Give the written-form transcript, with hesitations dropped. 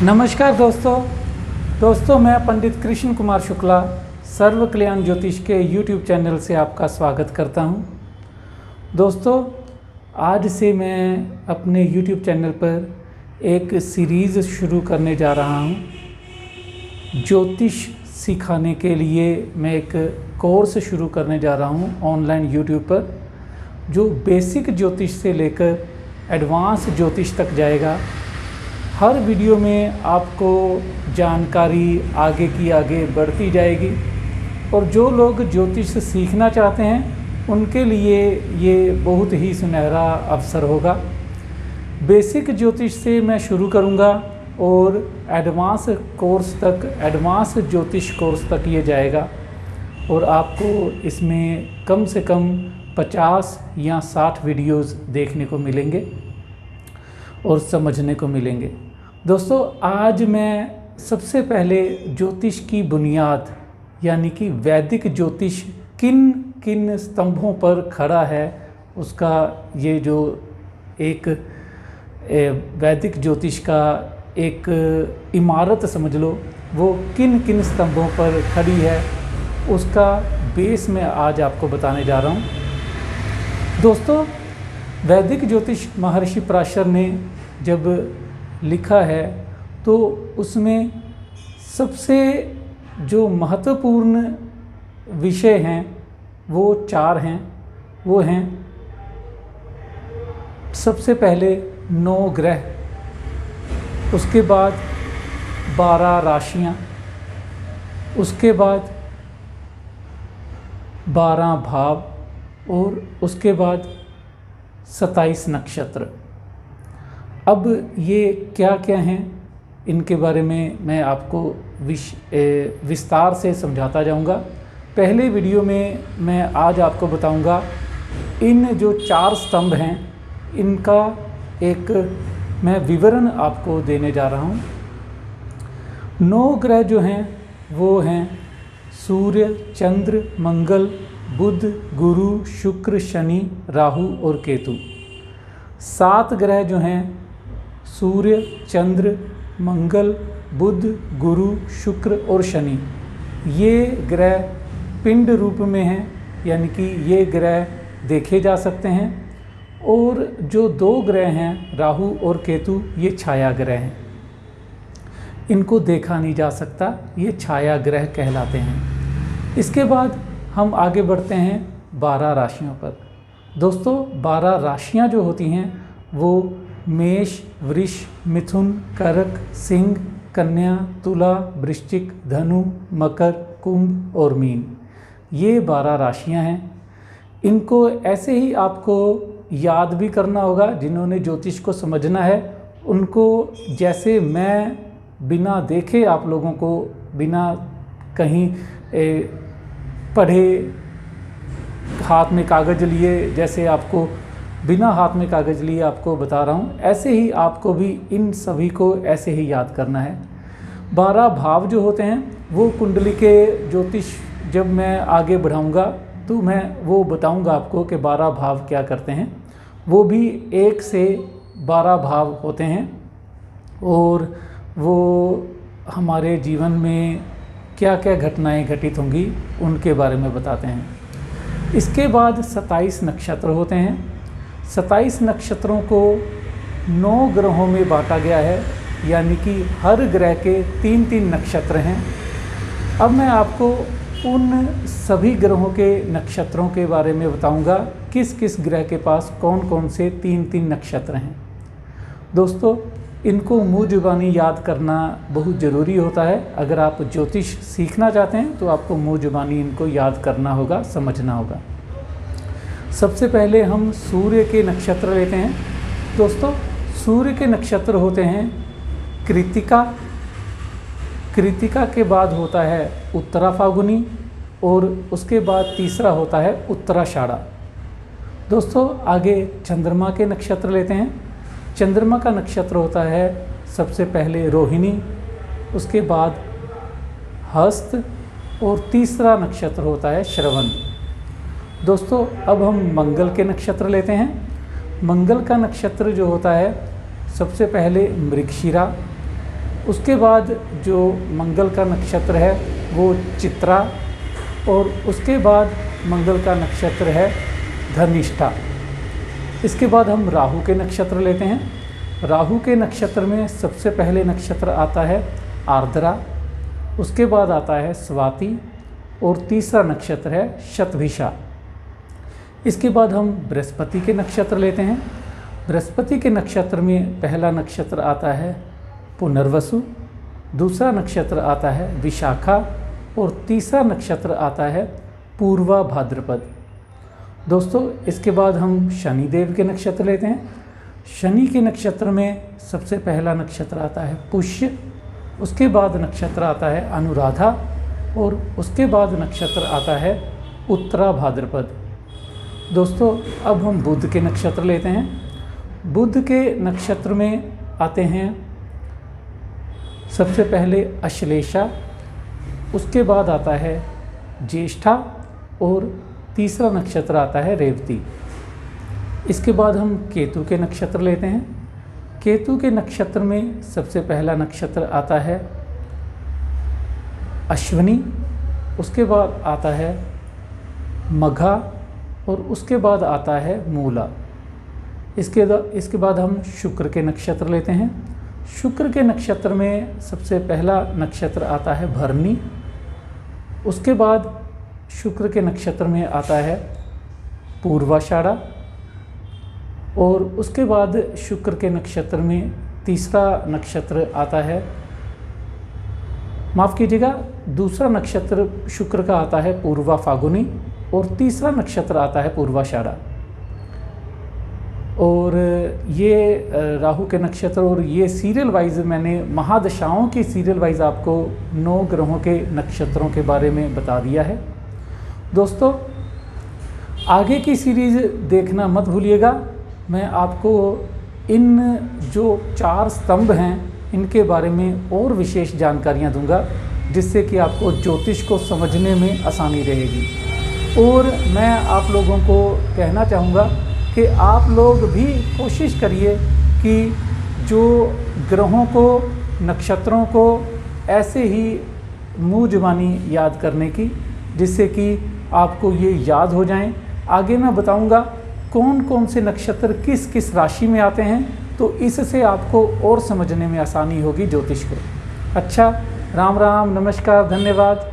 नमस्कार दोस्तों मैं पंडित कृष्ण कुमार शुक्ला सर्व कल्याण ज्योतिष के YouTube चैनल से आपका स्वागत करता हूं। दोस्तों, आज से मैं अपने YouTube चैनल पर एक सीरीज़ शुरू करने जा रहा हूं। ज्योतिष सिखाने के लिए मैं एक कोर्स शुरू करने जा रहा हूं ऑनलाइन YouTube पर, जो बेसिक ज्योतिष से लेकर एडवांस ज्योतिष तक जाएगा। हर वीडियो में आपको जानकारी आगे की आगे बढ़ती जाएगी और जो लोग ज्योतिष सीखना चाहते हैं उनके लिए ये बहुत ही सुनहरा अवसर होगा। बेसिक ज्योतिष से मैं शुरू करूंगा और एडवांस ज्योतिष कोर्स तक ये जाएगा और आपको इसमें कम से कम 50 या 60 वीडियोस देखने को मिलेंगे और समझने को मिलेंगे। दोस्तों, आज मैं सबसे पहले ज्योतिष की बुनियाद यानी कि वैदिक ज्योतिष किन किन स्तंभों पर खड़ा है, उसका ये जो एक वैदिक ज्योतिष का एक इमारत समझ लो, वो किन किन स्तंभों पर खड़ी है, उसका बेस मैं आज आपको बताने जा रहा हूँ। दोस्तों, वैदिक ज्योतिष महर्षि पराशर ने जब लिखा है तो उसमें सबसे जो महत्वपूर्ण विषय हैं वो 4 हैं। वो हैं सबसे पहले 9 ग्रह, उसके बाद 12 राशियां, उसके बाद 12 भाव और उसके बाद 27 नक्षत्र। अब ये क्या क्या हैं, इनके बारे में मैं आपको विस्तार से समझाता जाऊंगा। पहले वीडियो में मैं आज आपको बताऊंगा इन जो 4 स्तंभ हैं इनका एक मैं विवरण आपको देने जा रहा हूं। 9 ग्रह जो हैं वो हैं सूर्य, चंद्र, मंगल, बुध, गुरु, शुक्र, शनि, राहु और केतु। 7 ग्रह जो हैं सूर्य, चंद्र, मंगल, बुध, गुरु, शुक्र और शनि, ये ग्रह पिंड रूप में हैं, यानी कि ये ग्रह देखे जा सकते हैं। और जो 2 ग्रह हैं राहु और केतु, ये छाया ग्रह हैं, इनको देखा नहीं जा सकता, ये छाया ग्रह कहलाते हैं। इसके बाद हम आगे बढ़ते हैं 12 राशियों पर। दोस्तों, 12 राशियां जो होती हैं वो मेष, वृष, मिथुन, कर्क, सिंह, कन्या, तुला, वृश्चिक, धनु, मकर, कुंभ और मीन, ये 12 राशियां हैं। इनको ऐसे ही आपको याद भी करना होगा। जिन्होंने ज्योतिष को समझना है उनको, जैसे मैं बिना देखे आप लोगों को, बिना कहीं पढ़े, हाथ में कागज़ लिए, जैसे आपको बिना हाथ में कागज़ लिए आपको बता रहा हूँ, ऐसे ही आपको भी इन सभी को ऐसे ही याद करना है। 12 भाव जो होते हैं वो कुंडली के ज्योतिष जब मैं आगे बढ़ाऊँगा तो मैं वो बताऊँगा आपको कि 12 भाव क्या करते हैं। वो भी 1 से 12 भाव होते हैं और वो हमारे जीवन में क्या क्या घटनाएं घटित होंगी उनके बारे में बताते हैं। इसके बाद 27 नक्षत्र होते हैं। 27 नक्षत्रों को 9 ग्रहों में बांटा गया है, यानी कि हर ग्रह के 3-3 नक्षत्र हैं। अब मैं आपको उन सभी ग्रहों के नक्षत्रों के बारे में बताऊंगा, किस किस ग्रह के पास कौन कौन से 3-3 नक्षत्र हैं। दोस्तों, इनको मुँह जुबानी याद करना बहुत ज़रूरी होता है। अगर आप ज्योतिष सीखना चाहते हैं तो आपको मुँह जुबानी इनको याद करना होगा, समझना होगा। सबसे पहले हम सूर्य के नक्षत्र लेते हैं। दोस्तों, सूर्य के नक्षत्र होते हैं कृत्तिका, कृत्तिका के बाद होता है उत्तरा फाल्गुनी और उसके बाद तीसरा होता है उत्तराषाढ़ा। दोस्तों, आगे चंद्रमा के नक्षत्र लेते हैं। चंद्रमा का नक्षत्र होता है सबसे पहले रोहिणी, उसके बाद हस्त और तीसरा नक्षत्र होता है श्रवण। दोस्तों, अब हम मंगल के नक्षत्र लेते हैं। मंगल का नक्षत्र जो होता है सबसे पहले मृगशिरा, उसके बाद जो मंगल का नक्षत्र है वो चित्रा, और उसके बाद मंगल का नक्षत्र है धनिष्ठा। इसके बाद हम राहु के नक्षत्र लेते हैं। राहु के नक्षत्र में सबसे पहले नक्षत्र आता है आर्द्रा, उसके बाद आता है स्वाति, और तीसरा नक्षत्र है शतभिषा। इसके बाद हम बृहस्पति के नक्षत्र लेते हैं। बृहस्पति के नक्षत्र में पहला नक्षत्र आता है पुनर्वसु, दूसरा नक्षत्र आता है विशाखा, और तीसरा नक्षत्र आता है पूर्वा भाद्रपद। दोस्तों, इसके बाद हम शनिदेव के नक्षत्र लेते हैं। शनि के नक्षत्र में सबसे पहला नक्षत्र आता है पुष्य, उसके बाद नक्षत्र आता है अनुराधा, और उसके बाद नक्षत्र आता है उत्तरा भाद्रपद। दोस्तों, अब हम बुध के नक्षत्र लेते हैं। बुध के नक्षत्र में आते हैं सबसे पहले अश्लेषा, उसके बाद आता है ज्येष्ठा, और तीसरा नक्षत्र आता है रेवती। इसके बाद हम केतु के नक्षत्र लेते हैं। केतु के नक्षत्र में सबसे पहला नक्षत्र आता है अश्विनी, उसके बाद आता है मघा, और उसके बाद आता है मूला। इसके बाद हम शुक्र के नक्षत्र लेते हैं। शुक्र के नक्षत्र में सबसे पहला नक्षत्र आता है भरणी, उसके बाद शुक्र के नक्षत्र में आता है पूर्वाषाढ़ा, और उसके बाद शुक्र के नक्षत्र में तीसरा नक्षत्र आता है, माफ़ कीजिएगा, दूसरा नक्षत्र शुक्र का आता है पूर्वा फागुनी, और तीसरा नक्षत्र आता है पूर्वाषाढ़ा। और ये राहु के नक्षत्र, और ये सीरियल वाइज मैंने महादशाओं की सीरियल वाइज आपको 9 ग्रहों के नक्षत्रों के बारे में बता दिया है। दोस्तों, आगे की सीरीज़ देखना मत भूलिएगा। मैं आपको इन जो 4 स्तंभ हैं इनके बारे में और विशेष जानकारियां दूंगा, जिससे कि आपको ज्योतिष को समझने में आसानी रहेगी। और मैं आप लोगों को कहना चाहूँगा कि आप लोग भी कोशिश करिए कि जो ग्रहों को, नक्षत्रों को ऐसे ही मुँह ज़बानी याद करने की, जिससे कि आपको ये याद हो जाएं। आगे मैं बताऊंगा कौन कौन से नक्षत्र किस किस राशि में आते हैं, तो इससे आपको और समझने में आसानी होगी ज्योतिष को। अच्छा, राम राम, नमस्कार, धन्यवाद।